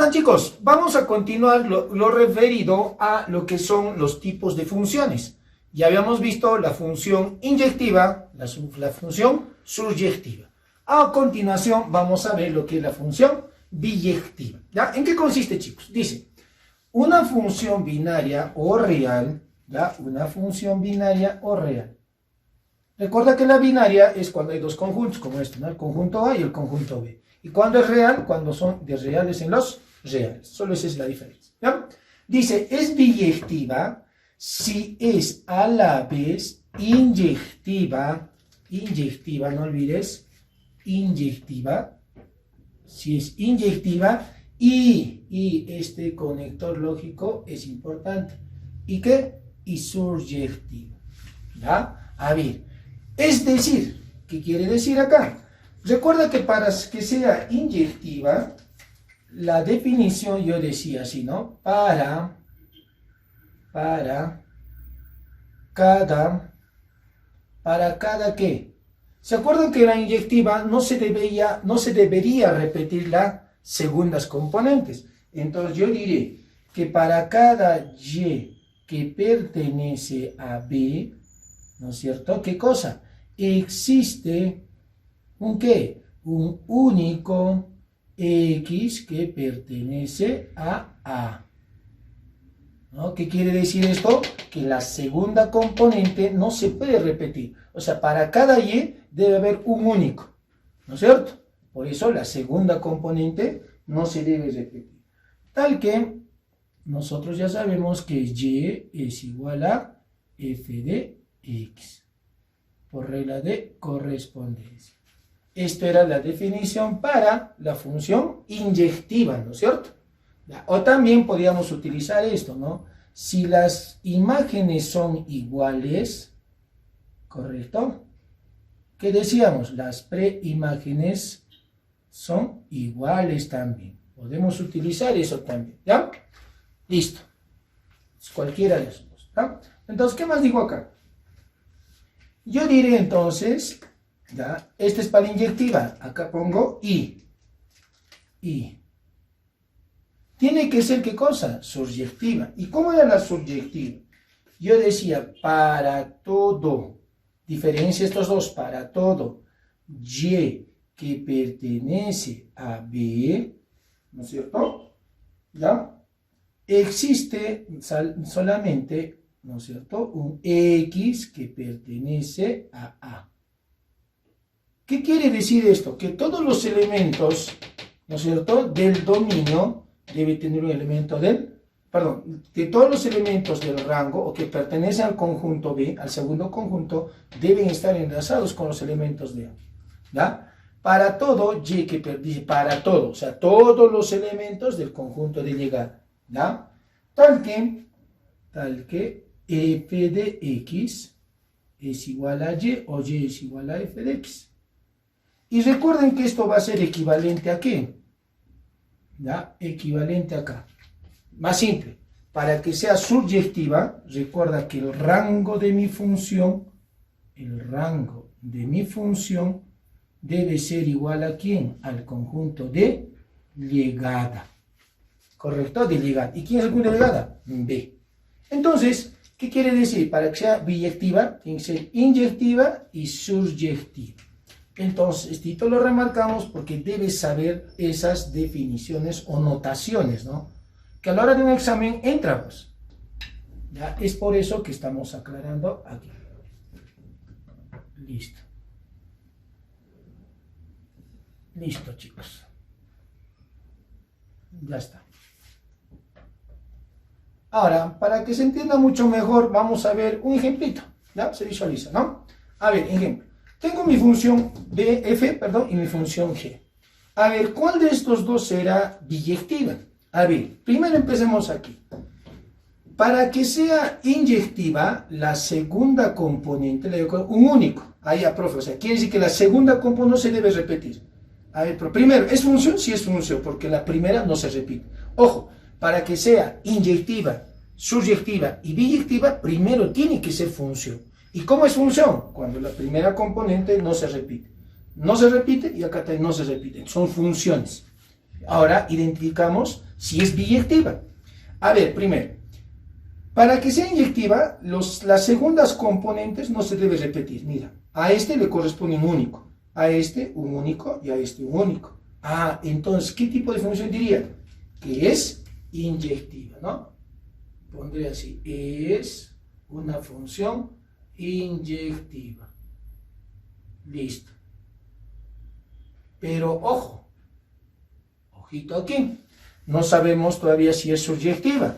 Bueno, chicos, vamos a continuar lo referido a lo que son los tipos de funciones. Ya habíamos visto la función inyectiva, la función suryectiva. A continuación vamos a ver lo que es la función biyectiva. ¿Ya? ¿En qué consiste, chicos? Dice, una función binaria o real, ¿ya? Una función binaria o real. Recuerda que la binaria es cuando hay dos conjuntos, como este, ¿no? El conjunto A y el conjunto B. Y cuando es real, cuando son de reales en los reales. Solo esa es la diferencia. ¿Ya? Dice, es biyectiva si es a la vez inyectiva, no olvides, inyectiva, si es inyectiva y este conector lógico es importante. ¿Y qué? Y suryectiva. ¿Ya? A ver, es decir, ¿qué quiere decir acá? Recuerda que para que sea inyectiva, la definición yo decía así, ¿no? Para cada ¿qué? ¿Se acuerdan que la inyectiva no se debería repetir las segundas componentes? Entonces yo diré que para cada Y que pertenece a B, ¿no es cierto? ¿Qué cosa? Existe un ¿qué? Un único X que pertenece a A. ¿No? ¿Qué quiere decir esto? Que la segunda componente no se puede repetir. O sea, para cada Y debe haber un único. ¿No es cierto? Por eso la segunda componente no se debe repetir. Tal que nosotros ya sabemos que Y es igual a f de X. Por regla de correspondencia. Esto era la definición para la función inyectiva, ¿no es cierto? O también podríamos utilizar esto, ¿no? Si las imágenes son iguales, ¿correcto? ¿Qué decíamos? Las preimágenes son iguales también. Podemos utilizar eso también, ¿ya? Listo. Es cualquiera de esos dos, ¿ya? Entonces, ¿qué más digo acá? Yo diré entonces, ¿ya? Este es para la inyectiva. Acá pongo I. Tiene que ser, ¿qué cosa? Suryectiva. ¿Y cómo era la suryectiva? Yo decía, para todo, diferencia estos dos, para todo Y que pertenece a B, ¿no es cierto? ¿Ya? Existe solamente, ¿no es cierto?, un X que pertenece a A. ¿Qué quiere decir esto? Que todos los elementos, ¿no es cierto?, del dominio debe tener un elemento de todos los elementos del rango o que pertenecen al conjunto B, al segundo conjunto, deben estar enlazados con los elementos de A. ¿Ya? Para todo, Y que dice para todo, o sea, todos los elementos del conjunto de llegada. ¿Ya? Tal que f de X es igual a Y o Y es igual a f de X. Y recuerden que esto va a ser equivalente a ¿qué? ¿Ya? Equivalente acá. Más simple. Para que sea suryectiva, recuerda que el rango de mi función debe ser igual a ¿quién? Al conjunto de llegada. ¿Correcto? De llegada. ¿Y quién es el conjunto de llegada? B. Entonces, ¿qué quiere decir? Para que sea biyectiva, tiene que ser inyectiva y suryectiva. Entonces, esto lo remarcamos porque debes saber esas definiciones o notaciones, ¿no? Que a la hora de un examen entra, pues. ¿Ya? Es por eso que estamos aclarando aquí. Listo. Listo, chicos. Ya está. Ahora, para que se entienda mucho mejor, vamos a ver un ejemplito. ¿Ya? Se visualiza, ¿no? A ver, ejemplo. Tengo mi función f, y mi función g. A ver, ¿cuál de estos dos será biyectiva? A ver, primero empecemos aquí. Para que sea inyectiva, la segunda componente, le digo un único. Ahí, profe, o sea, quiere decir que la segunda componente no se debe repetir. A ver, pero primero, ¿es función? Sí es función, porque la primera no se repite. Ojo, para que sea inyectiva, suryectiva y biyectiva, primero tiene que ser función. ¿Y cómo es función? Cuando la primera componente no se repite. No se repite y acá también no se repite. Son funciones. Ahora identificamos si es biyectiva. A ver, primero, para que sea inyectiva, las segundas componentes no se debe repetir. Mira, a este le corresponde un único, a este un único y a este un único. Ah, entonces, ¿qué tipo de función diría? Que es inyectiva, ¿no? Pondré así, es una función inyectiva. Listo. Pero ojo, ojito aquí, no sabemos todavía si es subyectiva,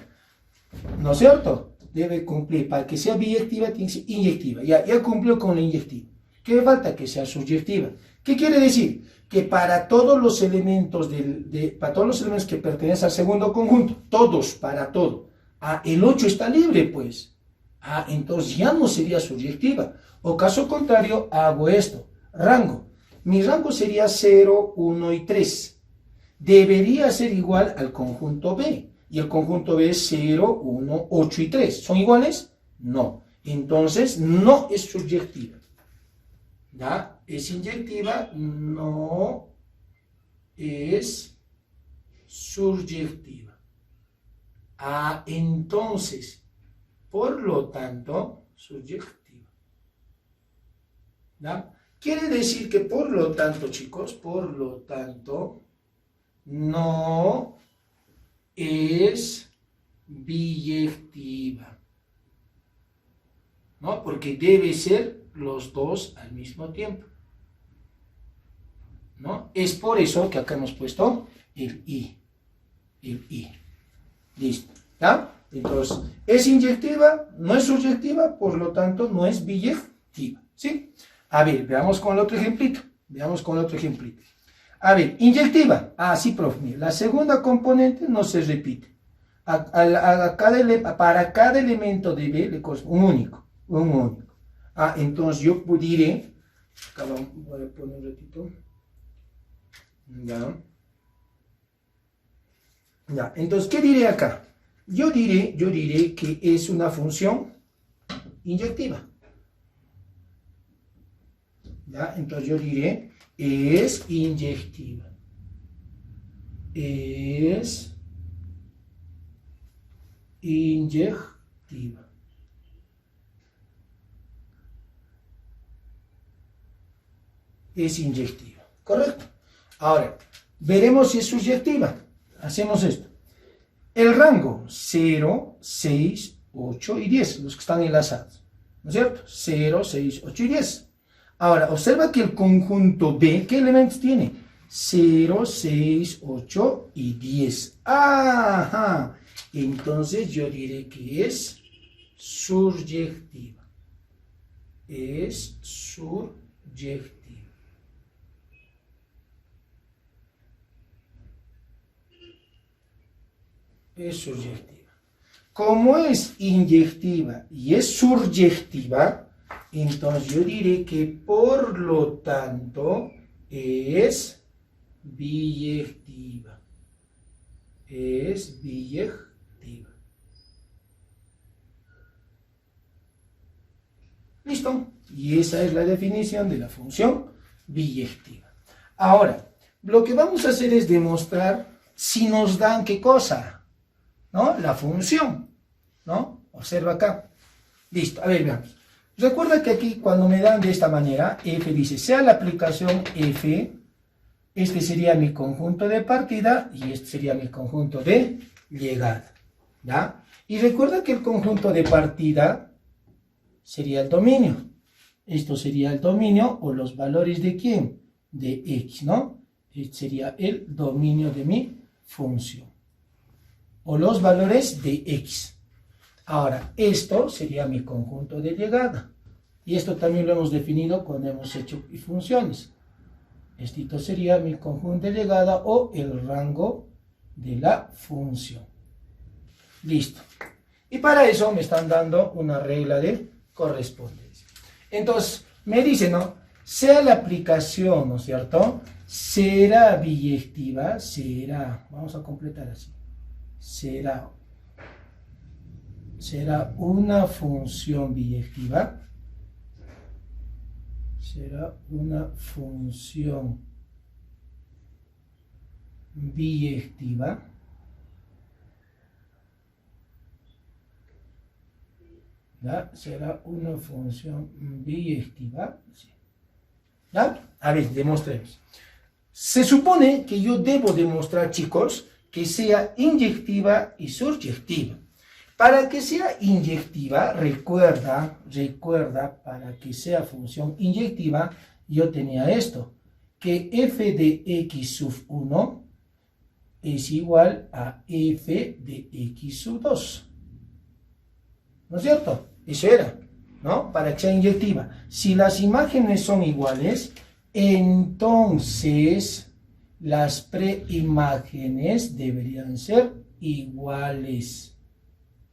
¿no es cierto? Debe cumplir, para que sea biyectiva tiene que ser inyectiva, ya cumplió con la inyectiva. ¿Qué falta? Que sea subyectiva. ¿Qué quiere decir? Que para todos los elementos, para todos los elementos que pertenecen al segundo conjunto, todos, para todo, el 8 está libre, pues. Entonces ya no sería subyectiva. O caso contrario, hago esto, rango. Mi rango sería 0, 1 y 3. Debería ser igual al conjunto B. Y el conjunto B es 0, 1, 8 y 3. ¿Son iguales? No. Entonces no es subyectiva. ¿Ya? ¿Es inyectiva? No es subyectiva. Entonces, por lo tanto, subyectiva. ¿Ya? Quiere decir que por lo tanto, chicos, por lo tanto, no es biyectiva. ¿No? Porque debe ser los dos al mismo tiempo. ¿No? Es por eso que acá hemos puesto el I. El I. Listo. ¿Ya? Entonces, es inyectiva, no es subyectiva, por lo tanto, no es biyectiva. ¿Sí? A ver, veamos con el otro ejemplito. Veamos con el otro ejemplito. A ver, inyectiva. Sí, profe. Mira, la segunda componente no se repite. Para cada elemento de B le corresponde un único. Un único. Entonces yo diré, acá voy a poner un ratito. Ya. Entonces, ¿qué diré acá? Yo diré que es una función inyectiva. ¿Ya? Entonces yo diré, es inyectiva. Es inyectiva. Es inyectiva. ¿Correcto? Ahora, veremos si es subyectiva. Hacemos esto. El rango 0, 6, 8 y 10, los que están enlazados. ¿No es cierto? 0, 6, 8 y 10. Ahora, observa que el conjunto B, ¿qué elementos tiene? 0, 6, 8 y 10. Ajá. Entonces yo diré que es subyectiva. Es subyectiva. Es subyectiva. Como es inyectiva y es subyectiva, entonces yo diré que por lo tanto es biyectiva. Es biyectiva. ¿Listo? Y esa es la definición de la función biyectiva. Ahora, lo que vamos a hacer es demostrar si nos dan qué cosa, ¿no? La función, ¿no? Observa acá. Listo, a ver, veamos. Recuerda que aquí cuando me dan de esta manera, f dice, sea la aplicación f, este sería mi conjunto de partida y este sería mi conjunto de llegada, ¿ya? Y recuerda que el conjunto de partida sería el dominio. Esto sería el dominio o los valores de ¿quién? De x, ¿no? Este sería el dominio de mi función. O los valores de x. Ahora, esto sería mi conjunto de llegada. Y esto también lo hemos definido cuando hemos hecho funciones. Esto sería mi conjunto de llegada o el rango de la función. Listo. Y para eso me están dando una regla de correspondencia. Entonces, me dice, ¿no? Sea la aplicación, ¿no es cierto? Será biyectiva, será, vamos a completar así. Será una función biyectiva. Será una función biyectiva. ¿ya? Será una función biyectiva. ¿Ya? A ver, demostremos. Se supone que yo debo demostrar, chicos, que sea inyectiva y surjectiva. Para que sea inyectiva, recuerda, para que sea función inyectiva, yo tenía esto, que f de x sub 1 es igual a f de x sub 2. ¿No es cierto? Eso era, ¿no? Para que sea inyectiva. Si las imágenes son iguales, entonces las preimágenes deberían ser iguales.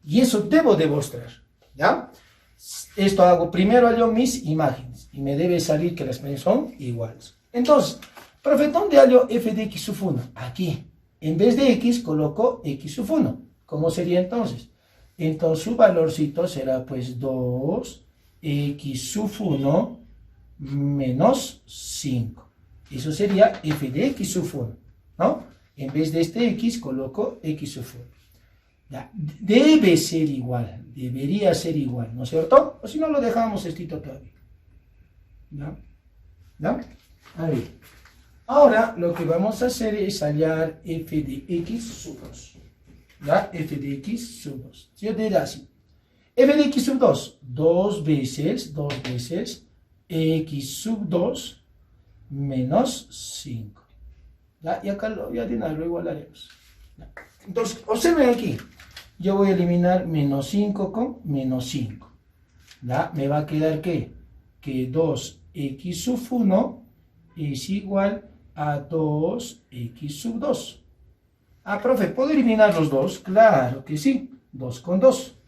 Y eso debo demostrar, ¿ya? Esto hago, primero hallo mis imágenes y me debe salir que las imágenes son iguales. Entonces, profe, ¿dónde hallo f de x sub 1? Aquí. En vez de x coloco x sub 1. ¿Cómo sería entonces? Entonces su valorcito será pues 2x sub 1 menos 5. Eso sería f de x sub 1, ¿no? En vez de este x coloco x sub 1. Ya, debe ser igual, debería ser igual, ¿no es cierto? O si no lo dejamos escrito todavía. ¿No? ¿No? A ver. Ahora lo que vamos a hacer es hallar f de x sub 2. ¿Ya? F de x sub 2. Yo diría así. F de x sub 2, dos veces x sub 2 menos 5. ¿Ya? Y acá lo voy a ordenar, lo igualaremos. ¿Ya? Entonces, observen aquí. Yo voy a eliminar menos 5 con menos 5. ¿Ya? Me va a quedar ¿qué? Que 2x sub 1 es igual a 2x sub 2. Ah, profe, ¿puedo eliminar los dos? Claro que sí. 2 con 2.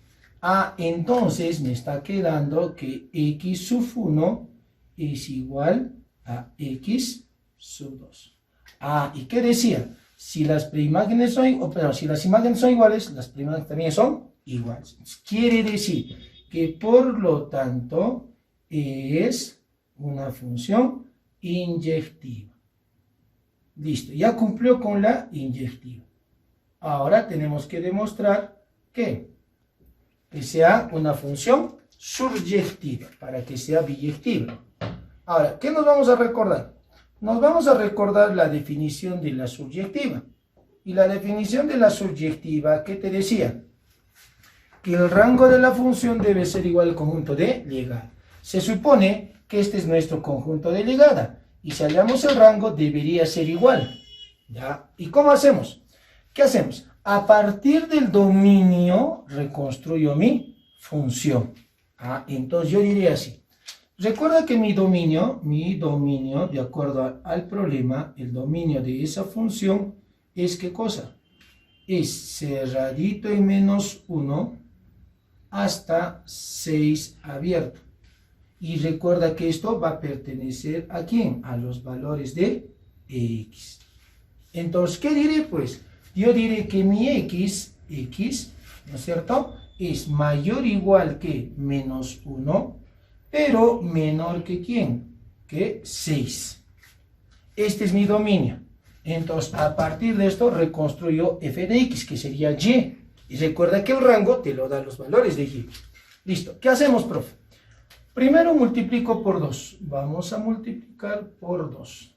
Ah, entonces me está quedando que x sub 1 es igual a x sub 2. Ah, ¿y qué decía? Si las preimágenes son, si las imágenes son iguales, las preimágenes también son iguales. Quiere decir que por lo tanto es una función inyectiva. Listo, ya cumplió con la inyectiva. Ahora tenemos que demostrar que sea una función surjectiva para que sea biyectiva. Ahora, ¿qué nos vamos a recordar? Nos vamos a recordar la definición de la surjectiva. Y la definición de la surjectiva, ¿qué te decía? Que el rango de la función debe ser igual al conjunto de ligada. Se supone que este es nuestro conjunto de ligada. Y si hallamos el rango, debería ser igual. ¿Ya? ¿Y cómo hacemos? ¿Qué hacemos? A partir del dominio, reconstruyo mi función. Entonces yo diría así. Recuerda que mi dominio, de acuerdo al problema, el dominio de esa función es ¿qué cosa? Es cerradito en menos 1 hasta 6 abierto. Y recuerda que esto va a pertenecer ¿a quién? A los valores de x. Entonces, ¿qué diré? Pues yo diré que mi x, ¿no es cierto? Es mayor o igual que menos 1, pero menor que ¿quién? Que 6. Este es mi dominio. Entonces, a partir de esto, reconstruyo f de x, que sería y. Y recuerda que el rango te lo da los valores de y. Listo. ¿Qué hacemos, profe? Primero multiplico por 2. Vamos a multiplicar por 2.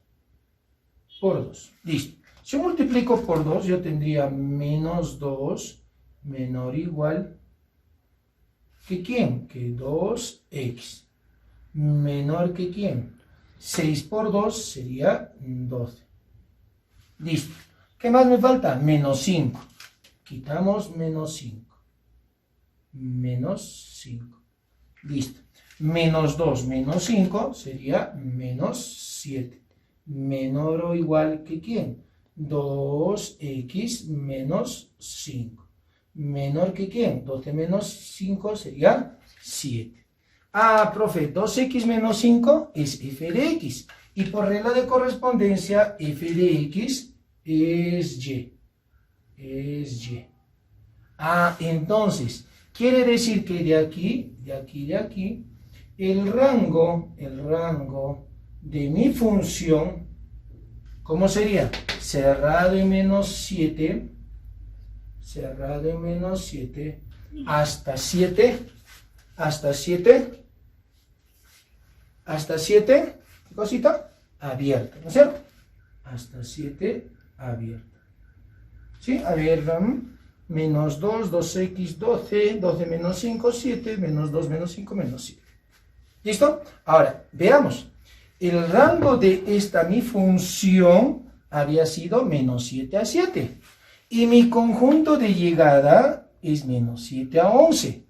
Por 2. Listo. Si yo multiplico por 2, yo tendría menos 2 menor o igual que ¿quién? Que 2x. Menor que ¿quién? 6 por 2 sería 12. Listo. ¿Qué más me falta? Menos 5. Quitamos menos 5. Menos 5. Listo. Menos 2 menos 5 sería menos 7. Menor o igual que ¿quién? 2x menos 5. Menor que ¿quién? 12 menos 5 sería 7. Ah, profe, 2x menos 5 es f de x. Y por regla de correspondencia, f de x es y. Es y. Ah, entonces, quiere decir que de aquí, el rango de mi función, ¿cómo sería? Cerrado en menos 7 hasta 7 hasta 7, ¿qué cosita? Abierta, ¿no es cierto? Hasta 7 abierta. ¿Sí? A ver, menos 2, 2x, 12, 12 menos 5, 7, menos 2 menos 5, menos 7. ¿Listo? Ahora, veamos. El rango de esta mi función había sido menos 7 a 7. Y mi conjunto de llegada es menos 7 a 11.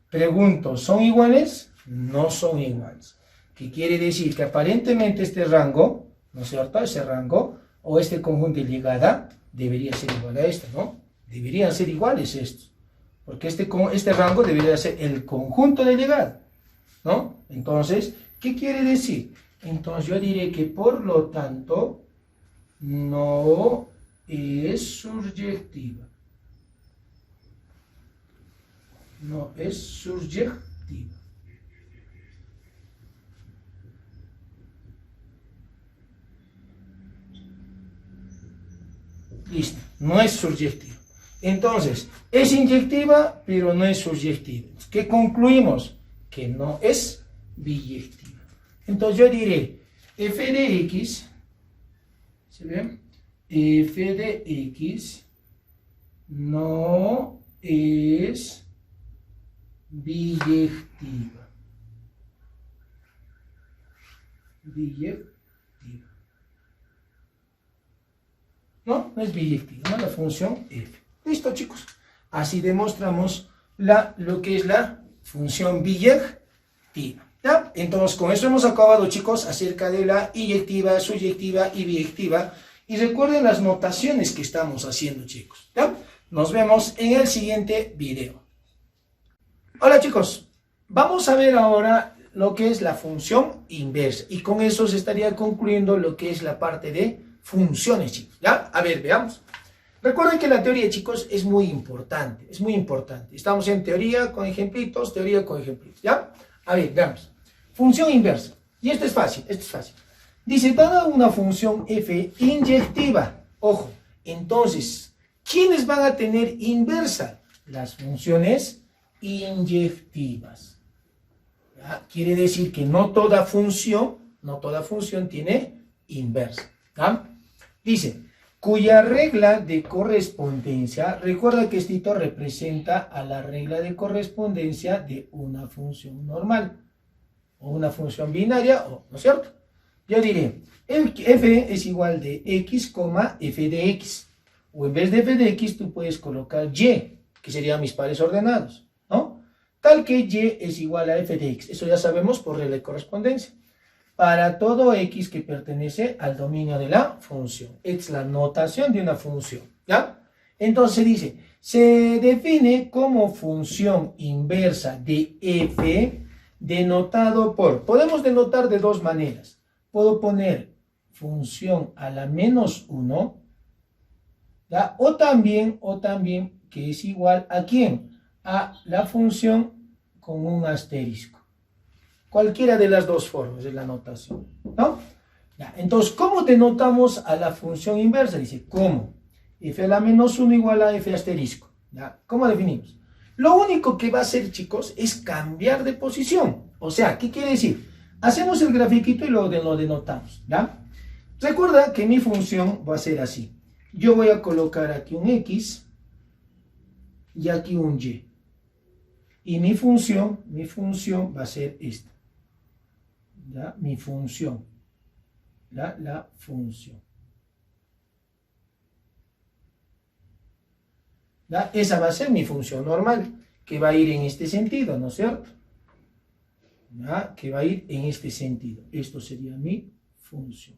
Pregunto, ¿son iguales? No son iguales. ¿Qué quiere decir? Que aparentemente este rango, ¿no es cierto? Ese rango o este conjunto de llegada debería ser igual a este, ¿no? Deberían ser iguales estos. Porque este rango debería ser el conjunto de llegada, ¿no? Entonces, ¿qué quiere decir? Entonces yo diré que por lo tanto no es surjectiva. No es surjectiva. Listo, no es surjectiva. Entonces, es inyectiva, pero no es surjectiva. ¿Qué concluimos? Que no es biyectiva. Entonces yo diré, f de x, ¿se ve? F de x no es biyectiva. Biyectiva. No es biyectiva, ¿no? La función f. Listo, chicos. Así demostramos lo que es la función biyectiva. ¿Ya? Entonces, con eso hemos acabado, chicos, acerca de la inyectiva, subyectiva y biyectiva. Y recuerden las notaciones que estamos haciendo, chicos. ¿Ya? Nos vemos en el siguiente video. Hola, chicos. Vamos a ver ahora lo que es la función inversa. Y con eso se estaría concluyendo lo que es la parte de funciones, chicos. ¿Ya? A ver, veamos. Recuerden que la teoría, chicos, es muy importante. Es muy importante. Estamos en teoría con ejemplitos, teoría con ejemplitos. ¿Ya? A ver, veamos. Función inversa. Y esto es fácil, Dice, dada una función f inyectiva. Ojo, entonces, ¿quiénes van a tener inversa? Las funciones inyectivas. ¿Ya? Quiere decir que no toda función tiene inversa. ¿Ya? Dice, cuya regla de correspondencia, recuerda que esto representa a la regla de correspondencia de una función normal, o una función binaria, ¿no es cierto? Yo diré, f es igual de x, f de x, o en vez de f de x tú puedes colocar y, que serían mis pares ordenados, ¿no? Tal que y es igual a f de x, eso ya sabemos por regla de correspondencia. Para todo x que pertenece al dominio de la función. Es la notación de una función, ¿ya? Entonces dice, se define como función inversa de f denotado por, podemos denotar de dos maneras. Puedo poner función a la menos 1, ¿ya? O también que es igual a ¿quién? A la función con un asterisco. Cualquiera de las dos formas de la notación, ¿no? Ya, entonces, ¿cómo denotamos a la función inversa? Dice, ¿cómo? F a la menos 1 igual a F asterisco. ¿Ya? ¿Cómo definimos? Lo único que va a hacer, chicos, es cambiar de posición. O sea, ¿qué quiere decir? Hacemos el grafiquito y lo denotamos, ¿ya? Recuerda que mi función va a ser así. Yo voy a colocar aquí un X y aquí un Y. Y mi función va a ser esta. ¿Ya? Mi función. La función. ¿Ya? Esa va a ser mi función normal, que va a ir en este sentido, ¿no es cierto? ¿Ya? Que va a ir en este sentido. Esto sería mi función.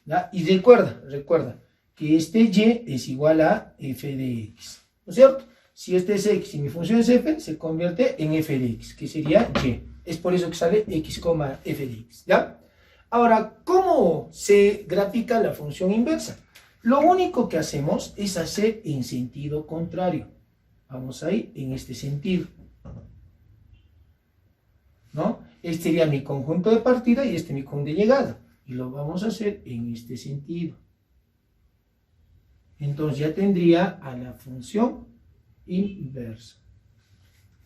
¿Ya? Y recuerda que este y es igual a f de x, ¿no es cierto? Si este es x y mi función es f, se convierte en f de x, que sería y. Es por eso que sale x, f de x, ¿ya? Ahora, ¿cómo se grafica la función inversa? Lo único que hacemos es hacer en sentido contrario. Vamos a ir en este sentido, ¿no? Este sería mi conjunto de partida y este mi conjunto de llegada. Y lo vamos a hacer en este sentido. Entonces ya tendría a la función inversa.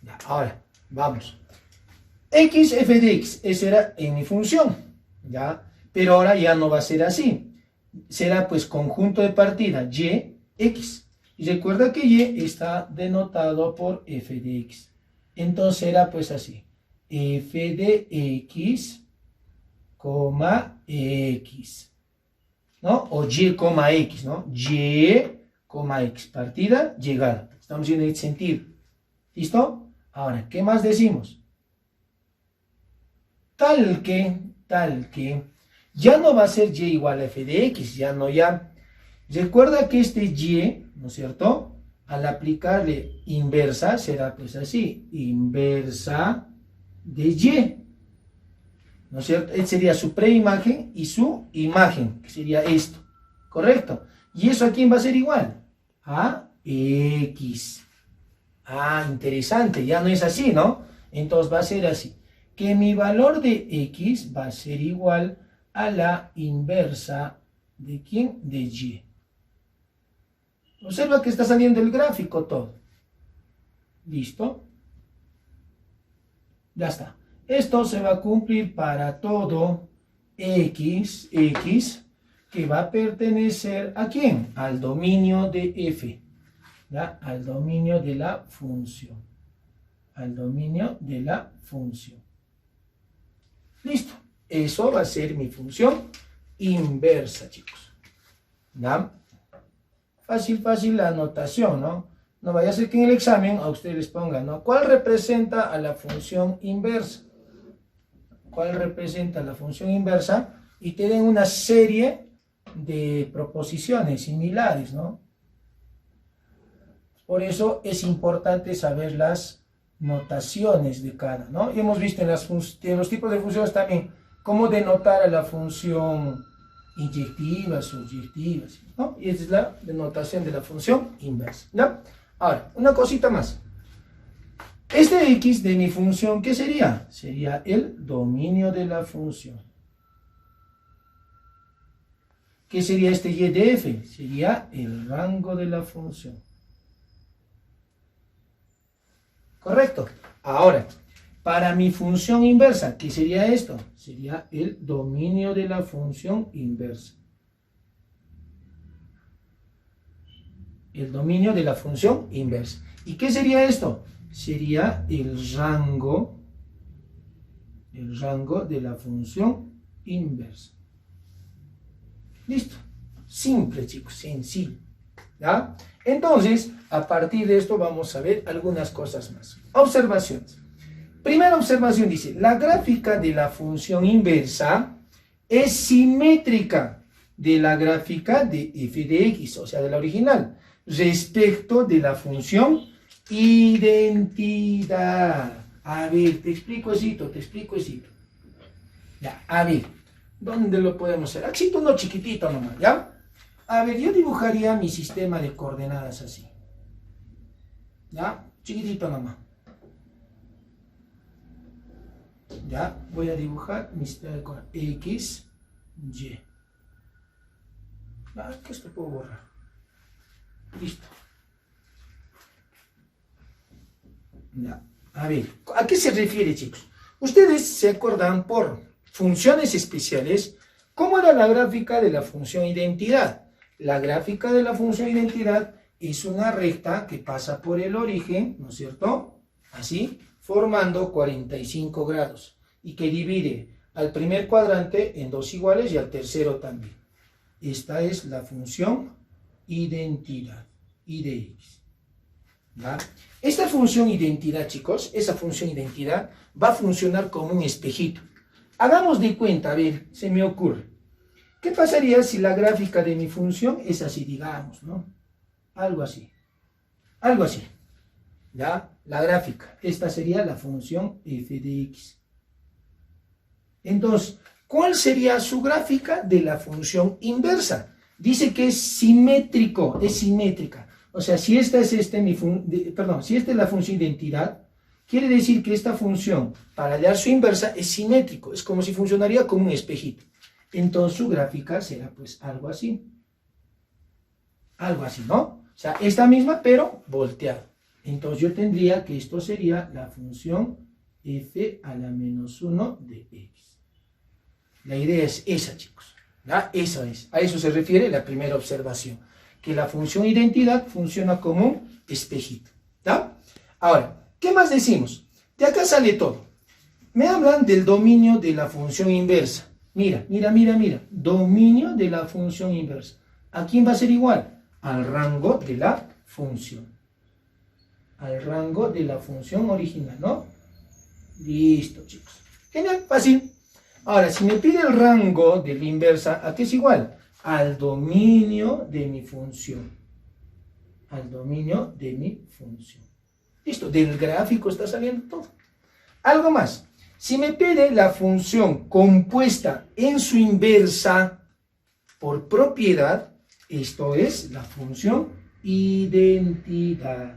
Ya, ahora, vamos. X, f de x, eso era en mi función, ¿ya? Pero ahora ya no va a ser así. Será pues conjunto de partida y, x. Y recuerda que y está denotado por f de x. Entonces será pues así. F de x, coma x. ¿No? O y, coma x, ¿no? Y, coma x. Partida, llegada. Estamos en el sentido. ¿Listo? Ahora, ¿qué más decimos? Tal que, ya no va a ser y igual a f de x, ya no, ya. Recuerda que este y, ¿no es cierto? Al aplicarle inversa, será pues así, inversa de y, ¿no es cierto? Esta sería su preimagen y su imagen, que sería esto, ¿correcto? ¿Y eso a quién va a ser igual? A x. Ah, interesante, ya no es así, ¿no? Entonces va a ser así, que mi valor de x va a ser igual a la inversa de ¿quién? De y. Observa que está saliendo el gráfico todo. ¿Listo? Ya está. Esto se va a cumplir para todo x, que va a pertenecer ¿a quién? Al dominio de f. ¿Ya? Al dominio de la función. Al dominio de la función. Listo. Eso va a ser mi función inversa, chicos. ¿Ya? Fácil la anotación, ¿no? No vaya a ser que en el examen a ustedes les pongan, ¿no? ¿Cuál representa a la función inversa? ¿Cuál representa la función inversa? Y te den una serie de proposiciones similares, ¿no? Por eso es importante saber las notaciones de cada, ¿no? Y hemos visto en los tipos de funciones también cómo denotar a la función inyectiva, subyectiva, ¿no? Y esa es la denotación de la función inversa, ¿ya? Ahora, una cosita más. Este x de mi función, ¿qué sería? Sería el dominio de la función. ¿Qué sería este y de f? Sería el rango de la función. ¿Correcto? Ahora, para mi función inversa, ¿qué sería esto? Sería el dominio de la función inversa. El dominio de la función inversa. ¿Y qué sería esto? Sería el rango de la función inversa. Listo. Simple, chicos, sencillo. ¿Ya? Entonces, a partir de esto vamos a ver algunas cosas más. Observaciones. Primera observación dice, la gráfica de la función inversa es simétrica de la gráfica de f de x, o sea, de la original, respecto de la función identidad. A ver, te explico eso. Ya, a ver, ¿dónde lo podemos hacer? Aquí uno chiquitito nomás, ¿ya? A ver, yo dibujaría mi sistema de coordenadas así. ¿Ya? Chiquitito nomás. Ya, voy a dibujar mi sistema de coordenadas. X, Y. Ah, que esto puedo borrar. Listo. Ya. A ver, ¿a qué se refiere, chicos? Ustedes se acuerdan por funciones especiales, ¿cómo era la gráfica de la función identidad? La gráfica de la función identidad es una recta que pasa por el origen, ¿no es cierto? Así, formando 45 grados y que divide al primer cuadrante en dos iguales y al tercero también. Esta es la función identidad, I de x. ¿Ya? Esta función identidad, chicos, esa función identidad va a funcionar como un espejito. Hagamos de cuenta, a ver, se me ocurre. ¿Qué pasaría si la gráfica de mi función es así, digamos, ¿no? Algo así. ¿Ya? La gráfica. Esta sería la función f de x. Entonces, ¿cuál sería su gráfica de la función inversa? Dice que es simétrico, es simétrica. O sea, si esta es si esta es la función identidad, quiere decir que esta función, para hallar su inversa, es simétrico. Es como si funcionaría como un espejito. Entonces su gráfica será pues algo así. Algo así, ¿no? O sea, esta misma, pero volteada. Entonces yo tendría que esto sería la función f a la menos 1 de x. La idea es esa, chicos. ¿Ya? Eso es. A eso se refiere la primera observación. Que la función identidad funciona como un espejito. ¿Ya? Ahora, ¿qué más decimos? De acá sale todo. Me hablan del dominio de la función inversa. Mira. Dominio de la función inversa. ¿A quién va a ser igual? Al rango de la función. Al rango de la función original, ¿no? Listo, chicos. Genial, fácil. Ahora, si me pide el rango de la inversa, ¿a qué es igual? Al dominio de mi función. Al dominio de mi función. Listo, del gráfico está saliendo todo. Algo más. Si me pide la función compuesta en su inversa por propiedad, esto es la función identidad.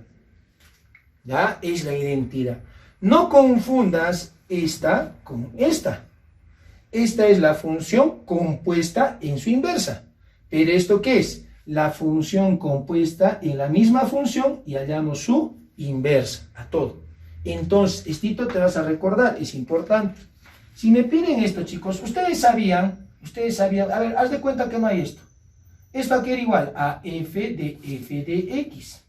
Ya es la identidad. No confundas esta con esta. Esta es la función compuesta en su inversa. ¿Pero esto qué es? La función compuesta en la misma función y hallamos su inversa a todo. Entonces, esto te vas a recordar, es importante. Si me piden esto, chicos, ustedes sabían, a ver, haz de cuenta que no hay esto. Esto aquí era igual a f de x.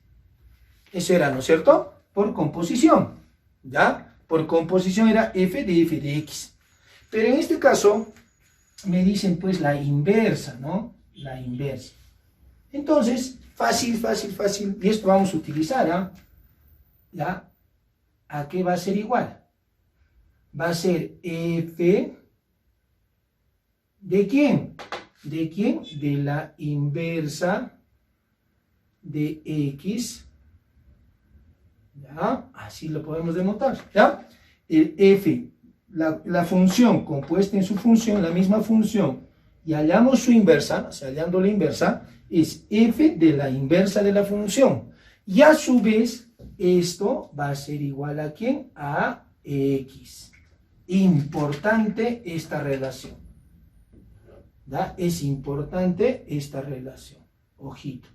Eso era, ¿no es cierto? Por composición, ¿ya? Por composición era f de x. Pero en este caso, me dicen pues la inversa, ¿no? La inversa. Entonces, fácil. Y esto vamos a utilizar, ¿ah? ¿Ya? ¿A qué va a ser igual? Va a ser f ¿de quién? ¿De quién? De la inversa de x. ¿Ya? Así lo podemos denotar, ¿ya? El f, la función compuesta en su función, la misma función, y hallamos su inversa, o sea, hallando la inversa, es f de la inversa de la función. Y a su vez, esto va a ser igual a ¿quién? A x. Importante esta relación. ¿Ya? Es importante esta relación. Ojito.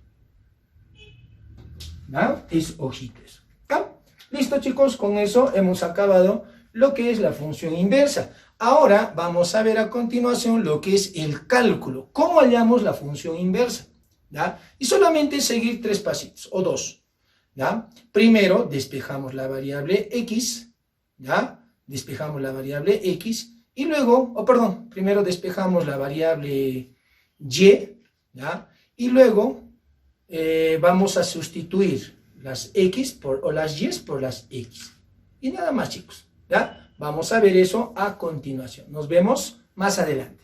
¿Ya? Es ojito eso. ¿Ya? Listo, chicos, con eso hemos acabado lo que es la función inversa. Ahora vamos a ver a continuación lo que es el cálculo. ¿Cómo hallamos la función inversa? ¿Ya? Y solamente seguir 3 pasitos o 2. ¿Ya? Primero despejamos la variable x, ¿ya? Despejamos la variable x y luego, primero despejamos la variable y, ¿ya? Y luego vamos a sustituir las x o las y por las x. Y nada más, chicos, ¿ya? Vamos a ver eso a continuación. Nos vemos más adelante.